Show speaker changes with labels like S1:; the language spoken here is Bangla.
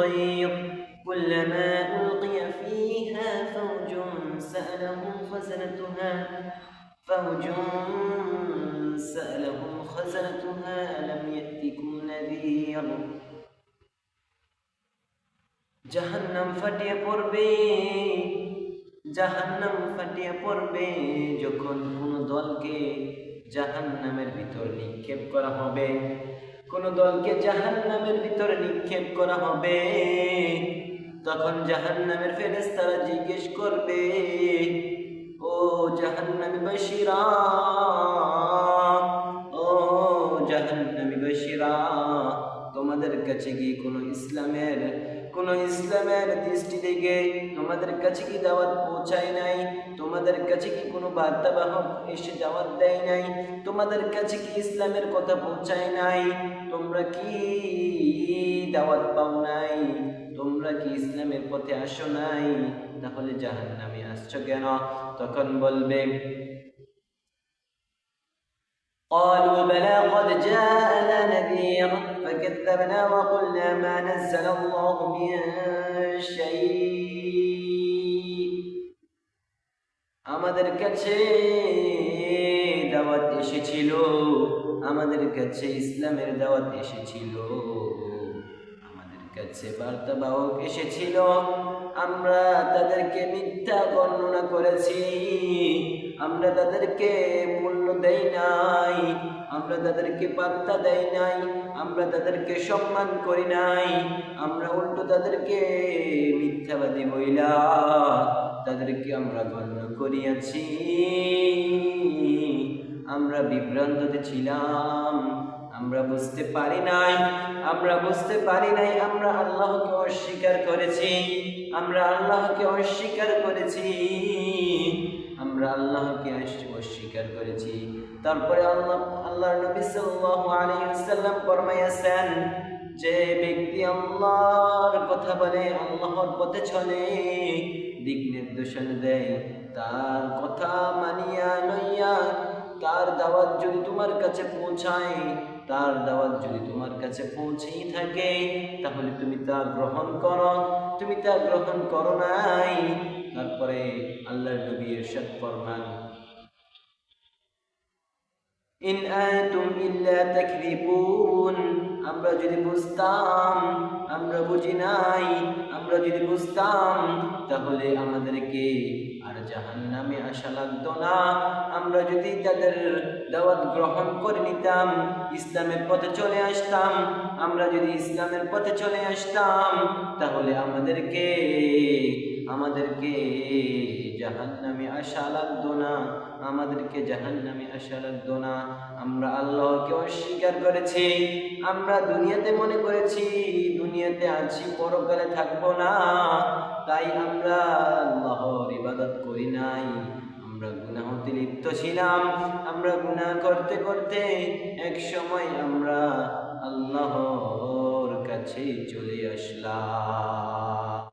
S1: غيظ كلما ألقي فيها فوج سألهم خزنتها ألم يأتكم نذير জাহান্নাম ফাটিয়ে পড়বে যখন কোন দলকে জাহান্নামের ভিতর নিক্ষেপ করা হবে, কোন দলকে জাহান্নামের ভিতর নিক্ষেপ করা হবে। তখন জাহান্নামের ফেরেশতারা জিজ্ঞেস করবে, ও জাহান্নামীবাসীরা, ও জাহান্নামীবাসীরা, তোমাদের কাছে কি কোন ইসলামের দৃষ্টি থেকে তোমাদের কাছে কি দাওয়াত পৌঁছায় নাই? তোমাদের কাছে কি কোনো বার্তাবাহক এসে দাওয়াত দেয় নাই? তোমাদের কাছে কি ইসলামের কথা পৌঁছায় নাই? তোমরা কি দাওয়াত পাও নাই? তোমরা কি ইসলামের পথে আসো নাই? তাহলে জাহান্নামে আসছো কেন? তখন বলবে, قالوا بلى قد جاءنا نذير فكذبنا وقلنا ما نزل الله من شيء আমাদের কাছে দাওয়াত এসেছিল, আমাদের কাছে ইসলামের দাওয়াত এসেছিল, আমাদের কাছে বার্তাবাহক এসেছিল, আমরা তাদেরকে মিথ্যা বর্ণনা করেছি, আমরা তাদেরকে মূল্য দেই নাই, আমরা তাদেরকে পাত্তা দেই নাই, আমরা তাদেরকে সম্মান করি নাই, আমরা উল্টো তাদেরকে মিথ্যাবাদী বইলা তাদেরকে আমরা গণ্য করিয়াছি। আমরা বিভ্রান্ততে ছিলাম, আমরা বুঝতে পারি নাই, আমরা আল্লাহকে অস্বীকার করেছি, আমরা আল্লাহকে অস্বীকার করেছি। তারপরে আল্লাহর নবী সাল্লাল্লাহু আলাইহি ওয়াসাল্লাম ফরমাইয়াছেন, যে ব্যক্তি আল্লাহর কথা বলে, আল্লাহর পথে চলে, দিক নির্দেশন দেয়, তার কথা মানিয়া লইয়া তার দাওয়াত যদি তোমার কাছে পৌঁছায়, তার দাওয়াত যদি তোমার কাছে পৌঁছেই থাকে, তাহলে তুমি তা গ্রহণ করো নাই। তারপরে আল্লাহর নবী ইরশাদ ফরমান, ইন আনতুম ইল্লা তাকযিবুন, আমরা যদি বুঝতাম, আমরা বুঝি নাই, আমরা যদি বুঝতাম তাহলে আমাদেরকে আর জাহান্নামে আসা লাগতো না। আমরা যদি তাদের দাওয়াত গ্রহণ করে নিতাম, ইসলামের পথে চলে আসতাম, আমরা যদি ইসলামের পথে চলে আসতাম, তাহলে আমাদেরকে জাহান্নামে আসা লাগতো না, আমরা আল্লাহকে অস্বীকার করেছি, আমরা দুনিয়াতে মনে করেছি দুনিয়াতে আছি, পরকালে থাকবো না, তাই আমরা আল্লাহর ইবাদত করি নাই, আমরা গুনাহতে লিপ্ত ছিলাম, আমরা গুনাহ করতে করতে এক সময় আমরা আল্লাহর কাছে চলে আসলাম।